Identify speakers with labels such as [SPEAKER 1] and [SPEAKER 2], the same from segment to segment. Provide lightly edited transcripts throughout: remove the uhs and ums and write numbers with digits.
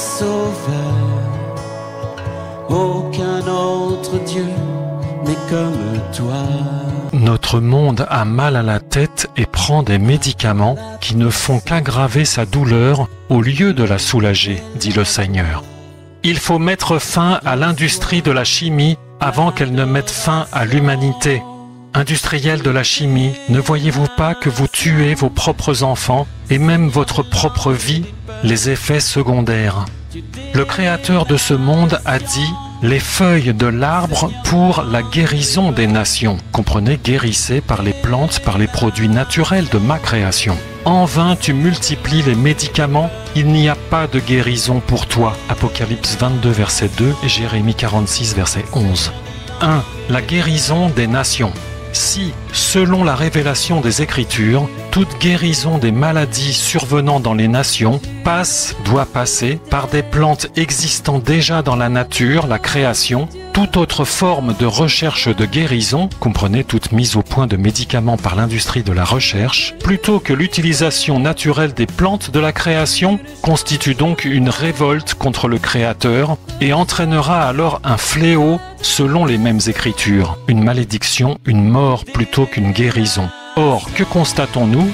[SPEAKER 1] sauveur. Aucun autre Dieu n'est comme toi.
[SPEAKER 2] Notre monde a mal à la tête et prend des médicaments qui ne font qu'aggraver sa douleur au lieu de la soulager, dit le Seigneur. Il faut mettre fin à l'industrie de la chimie avant qu'elle ne mette fin à l'humanité. Industriels de la chimie, ne voyez-vous pas que vous tuez vos propres enfants et même votre propre vie? Les effets secondaires. Le créateur de ce monde a dit « les feuilles de l'arbre pour la guérison des nations ». Comprenez, guérissez par les plantes, par les produits naturels de ma création. En vain tu multiplies les médicaments, il n'y a pas de guérison pour toi. Apocalypse 22 verset 2 et Jérémie 46 verset 11. 1. La guérison des nations. Si, selon la révélation des Écritures, toute guérison des maladies survenant dans les nations doit passer par des plantes existant déjà dans la nature, la création, toute autre forme de recherche de guérison, comprenez toute mise au point de médicaments par l'industrie de la recherche, plutôt que l'utilisation naturelle des plantes de la création, constitue donc une révolte contre le Créateur et entraînera alors un fléau selon les mêmes Écritures, une malédiction, une mort plutôt qu'une guérison. Or, que constatons-nous ?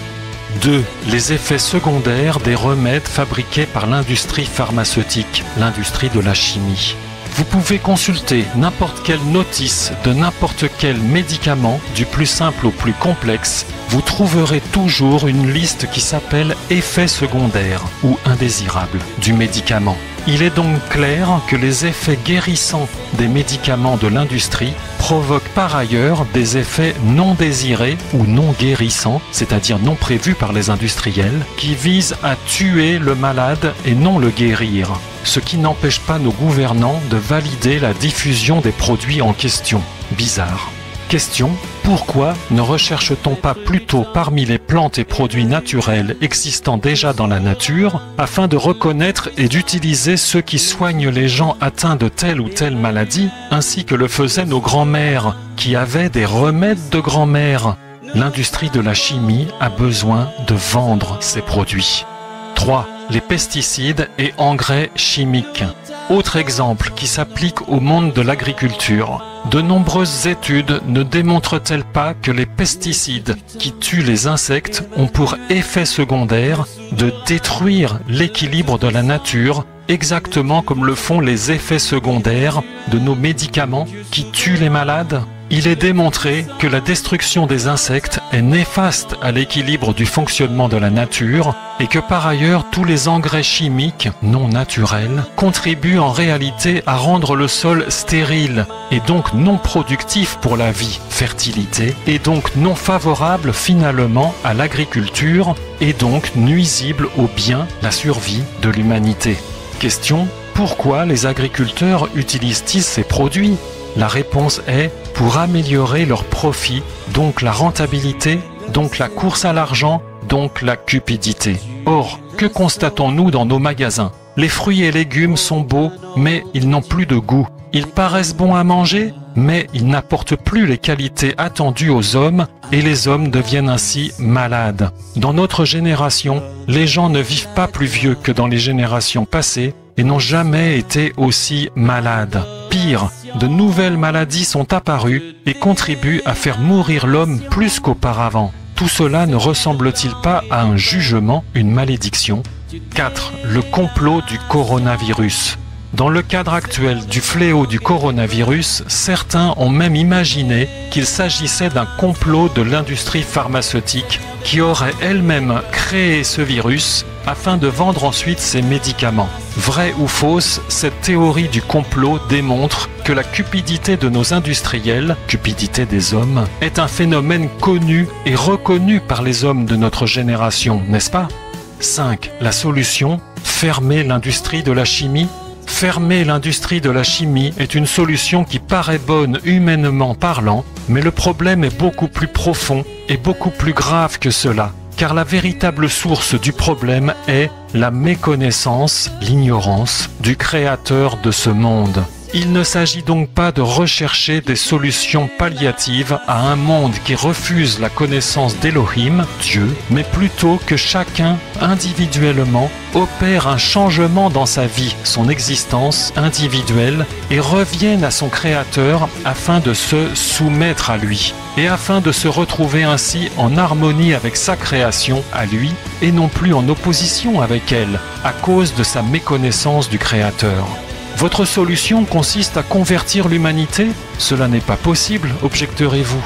[SPEAKER 2] 2. Les effets secondaires des remèdes fabriqués par l'industrie pharmaceutique, l'industrie de la chimie. Vous pouvez consulter n'importe quelle notice de n'importe quel médicament, du plus simple au plus complexe, vous trouverez toujours une liste qui s'appelle « effets secondaires » ou « indésirables » du médicament. Il est donc clair que les effets guérissants des médicaments de l'industrie provoquent par ailleurs des effets non désirés ou non guérissants, c'est-à-dire non prévus par les industriels, qui visent à tuer le malade et non le guérir, ce qui n'empêche pas nos gouvernants de valider la diffusion des produits en question. Bizarre. Question: pourquoi ne recherche-t-on pas plutôt parmi les plantes et produits naturels existant déjà dans la nature afin de reconnaître et d'utiliser ceux qui soignent les gens atteints de telle ou telle maladie, ainsi que le faisaient nos grands-mères qui avaient des remèdes de grand-mère? L'industrie de la chimie a besoin de vendre ses produits. 3. Les pesticides et engrais chimiques. Autre exemple qui s'applique au monde de l'agriculture. De nombreuses études ne démontrent-elles pas que les pesticides qui tuent les insectes ont pour effet secondaire de détruire l'équilibre de la nature, exactement comme le font les effets secondaires de nos médicaments qui tuent les malades? Il est démontré que la destruction des insectes est néfaste à l'équilibre du fonctionnement de la nature et que par ailleurs tous les engrais chimiques non naturels contribuent en réalité à rendre le sol stérile et donc non productif pour la vie, fertilité, et donc non favorable finalement à l'agriculture et donc nuisible au bien, la survie de l'humanité. Question: pourquoi les agriculteurs utilisent-ils ces produits? La réponse est pour améliorer leurs profits, donc la rentabilité, donc la course à l'argent, donc la cupidité. Or, que constatons-nous dans nos magasins? Les fruits et légumes sont beaux, mais ils n'ont plus de goût. Ils paraissent bons à manger, mais ils n'apportent plus les qualités attendues aux hommes et les hommes deviennent ainsi malades. Dans notre génération, les gens ne vivent pas plus vieux que dans les générations passées et n'ont jamais été aussi malades. Pire, de nouvelles maladies sont apparues et contribuent à faire mourir l'homme plus qu'auparavant. Tout cela ne ressemble-t-il pas à un jugement, une malédiction? 4. Le complot du coronavirus. Dans le cadre actuel du fléau du coronavirus, certains ont même imaginé qu'il s'agissait d'un complot de l'industrie pharmaceutique qui aurait elle-même créé ce virus afin de vendre ensuite ses médicaments. Vraie ou fausse, cette théorie du complot démontre que la cupidité de nos industriels, cupidité des hommes, est un phénomène connu et reconnu par les hommes de notre génération, n'est-ce pas? 5. La solution: fermer l'industrie de la chimie. Fermer l'industrie de la chimie est une solution qui paraît bonne humainement parlant, mais le problème est beaucoup plus profond et beaucoup plus grave que cela, car la véritable source du problème est la méconnaissance, l'ignorance du créateur de ce monde. Il ne s'agit donc pas de rechercher des solutions palliatives à un monde qui refuse la connaissance d'Elohim, Dieu, mais plutôt que chacun, individuellement, opère un changement dans sa vie, son existence individuelle, et revienne à son Créateur afin de se soumettre à lui, et afin de se retrouver ainsi en harmonie avec sa création à lui, et non plus en opposition avec elle, à cause de sa méconnaissance du Créateur. Votre solution consiste à convertir l'humanité? Cela n'est pas possible, objecterez-vous.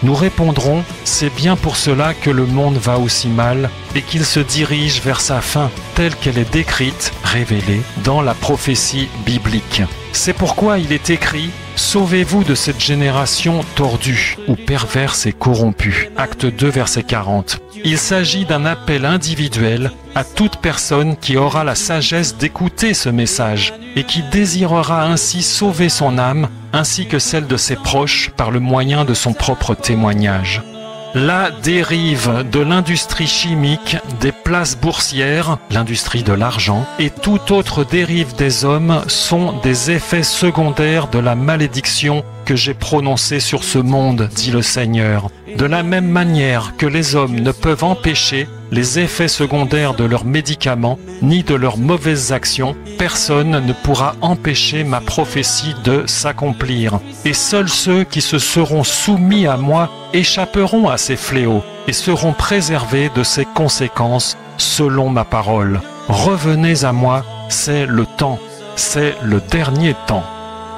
[SPEAKER 2] Nous répondrons, c'est bien pour cela que le monde va aussi mal et qu'il se dirige vers sa fin, telle qu'elle est décrite, révélée, dans la prophétie biblique. C'est pourquoi il est écrit « Sauvez-vous de cette génération tordue ou perverse et corrompue » Acte 2, verset 40. Il s'agit d'un appel individuel à toute personne qui aura la sagesse d'écouter ce message et qui désirera ainsi sauver son âme ainsi que celle de ses proches par le moyen de son propre témoignage. La dérive de l'industrie chimique, des places boursières, l'industrie de l'argent et toute autre dérive des hommes sont des effets secondaires de la malédiction que j'ai prononcée sur ce monde, dit le Seigneur. De la même manière que les hommes ne peuvent empêcher les effets secondaires de leurs médicaments ni de leurs mauvaises actions, personne ne pourra empêcher ma prophétie de s'accomplir. Et seuls ceux qui se seront soumis à moi échapperont à ces fléaux et seront préservés de ces conséquences selon ma parole. Revenez à moi, c'est le temps, c'est le dernier temps.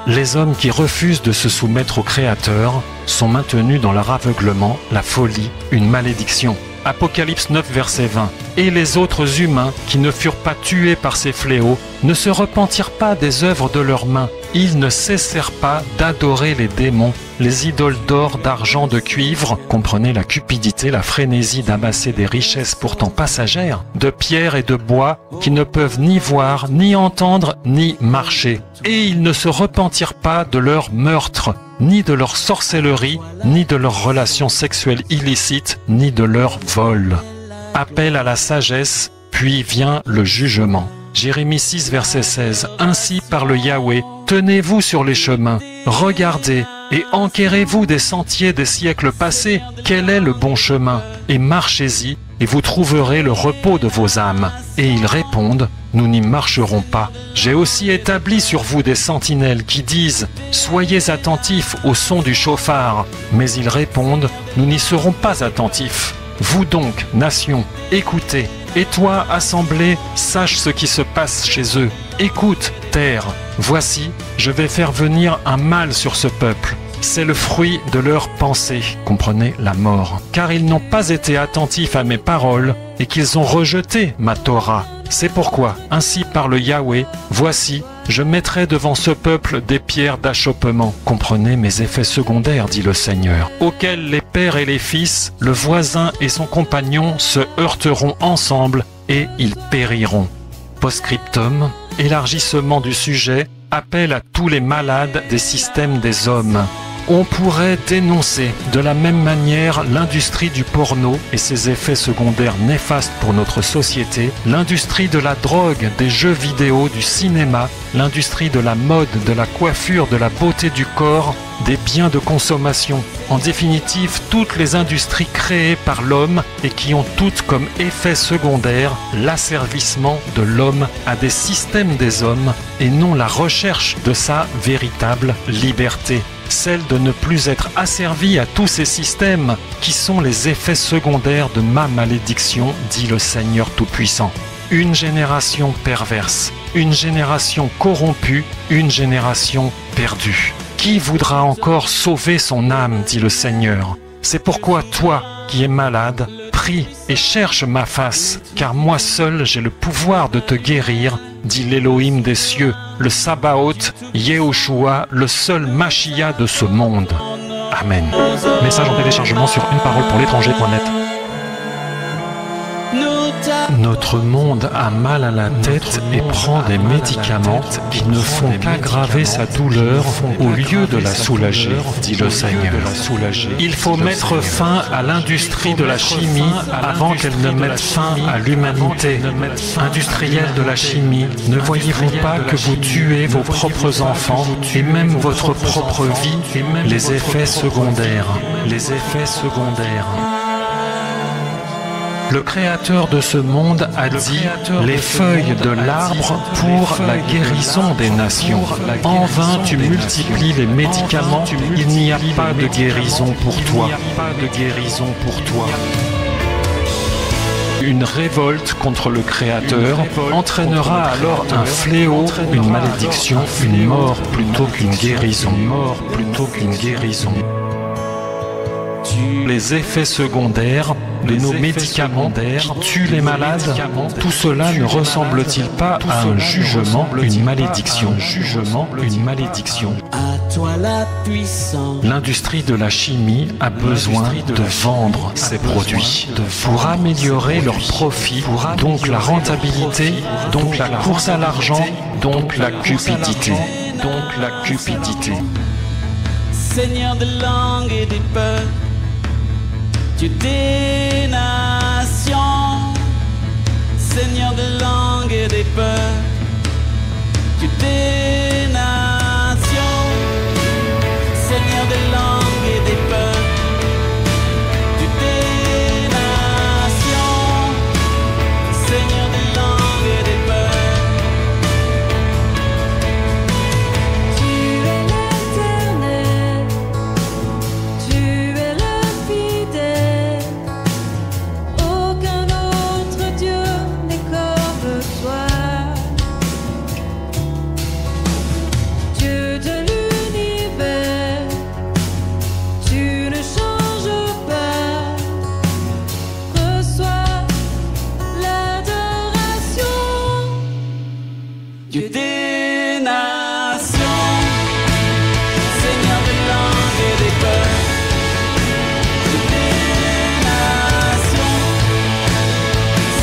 [SPEAKER 2] Les hommes qui refusent de se soumettre au Créateur sont maintenus dans leur aveuglement, la folie, une malédiction. Apocalypse 9, verset 20. Et les autres humains qui ne furent pas tués par ces fléaux ne se repentirent pas des œuvres de leurs mains. Ils ne cessèrent pas d'adorer les démons, les idoles d'or, d'argent, de cuivre, comprenez la cupidité, la frénésie d'amasser des richesses pourtant passagères, de pierre et de bois qui ne peuvent ni voir, ni entendre, ni marcher. Et ils ne se repentirent pas de leur meurtre, ni de leur sorcellerie, ni de leurs relations sexuelles illicites, ni de leur vol. Appel à la sagesse, puis vient le jugement. Jérémie 6, verset 16. Ainsi parle Yahweh, tenez-vous sur les chemins, regardez et enquérez-vous des sentiers des siècles passés, quel est le bon chemin, et marchez-y, et vous trouverez le repos de vos âmes. Et ils répondent, nous n'y marcherons pas. J'ai aussi établi sur vous des sentinelles qui disent, soyez attentifs au son du chauffard. Mais ils répondent, nous n'y serons pas attentifs. Vous donc, nation, écoutez. Et toi, assemblée, sache ce qui se passe chez eux. Écoute, terre. Voici, je vais faire venir un mal sur ce peuple. C'est le fruit de leurs pensées, comprenez la mort. Car ils n'ont pas été attentifs à mes paroles et qu'ils ont rejeté ma Torah. C'est pourquoi, ainsi parle Yahweh, voici, je mettrai devant ce peuple des pierres d'achoppement. Comprenez mes effets secondaires, dit le Seigneur, auxquels les pères et les fils, le voisin et son compagnon se heurteront ensemble et ils périront. Post-scriptum, élargissement du sujet, appel à tous les malades des systèmes des hommes. On pourrait dénoncer de la même manière l'industrie du porno et ses effets secondaires néfastes pour notre société, l'industrie de la drogue, des jeux vidéo, du cinéma, l'industrie de la mode, de la coiffure, de la beauté du corps, des biens de consommation. En définitive, toutes les industries créées par l'homme et qui ont toutes comme effet secondaire l'asservissement de l'homme à des systèmes des hommes et non la recherche de sa véritable liberté. Celle de ne plus être asservi à tous ces systèmes qui sont les effets secondaires de ma malédiction, dit le Seigneur Tout-Puissant. Une génération perverse, une génération corrompue, une génération perdue. Qui voudra encore sauver son âme, dit le Seigneur. C'est pourquoi toi, qui es malade, prie et cherche ma face, car moi seul j'ai le pouvoir de te guérir, dit l'Élohim des cieux, le Sabaoth, Yehoshua, le seul Machia de ce monde. Amen. Message en téléchargement sur uneparolepourlétranger.net. Notre monde a mal à la tête et prend des médicaments qui ne font qu'aggraver sa douleur au lieu de la soulager, dit le Seigneur. Il faut mettre fin à l'industrie de la chimie avant qu'elle ne mette fin à l'humanité. Industriels de la chimie, ne voyez-vous pas que vous tuez vos propres enfants et même votre propre vie? Les effets secondaires. Les effets secondaires. Le Créateur de ce monde a dit « Les feuilles de l'arbre pour la guérison des nations ». En vain tu multiplies les médicaments, il n'y a pas de guérison pour toi. Une révolte contre le Créateur entraînera alors un fléau, une malédiction, une mort plutôt qu'une guérison. Les effets secondaires de nos médicaments qui tuent les malades, tout cela ne ressemble-t-il pas à un jugement, une malédiction? L'industrie de la chimie a besoin de vendre ses produits pour améliorer leurs profits, donc la rentabilité, donc la course à l'argent, donc la cupidité.
[SPEAKER 1] Seigneur des langues et des peuples, Dieu des nations, Seigneur des langues et des peuples, Dieu des nations, Seigneur des langues et des peuples, Dieu des nations, Seigneur des langues et des peuples. Dieu des nations, Seigneur des langues et des peuples, Dieu des nations,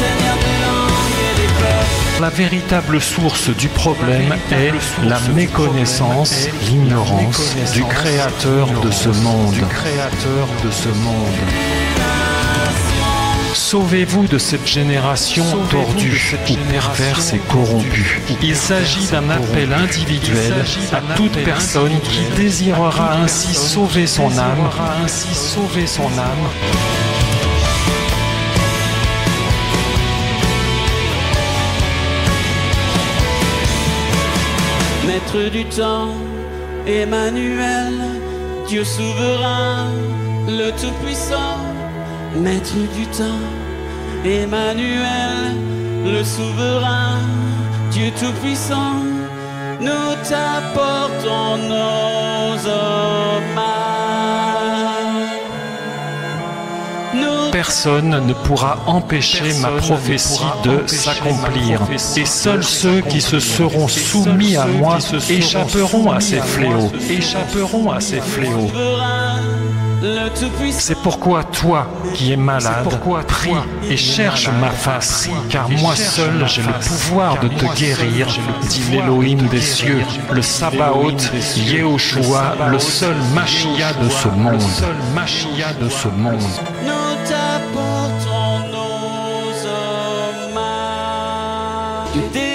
[SPEAKER 1] Seigneur des langues et des peuples.
[SPEAKER 2] La véritable source du problème est la méconnaissance, l'ignorance du Créateur de ce monde. Sauvez-vous de cette génération tordue, perverse et corrompue. Il s'agit d'un appel individuel à toute personne qui désirera ainsi sauver son âme.
[SPEAKER 1] Maître du temps, Emmanuel, Dieu souverain, le Tout-Puissant. Maître du temps, Emmanuel, le souverain, Dieu Tout-Puissant, nous t'apportons nos hommages.
[SPEAKER 2] Personne ne pourra empêcher ma prophétie de s'accomplir, et seuls ceux qui se seront soumis à moi échapperont à ces fléaux. C'est pourquoi toi qui es malade, prie et cherche ma face, car moi seul j'ai le pouvoir de te guérir, dit l'Élohim des cieux, le Sabaoth, Yehoshua, le seul Machia de ce monde.
[SPEAKER 1] Nous t'apportons nos hommages.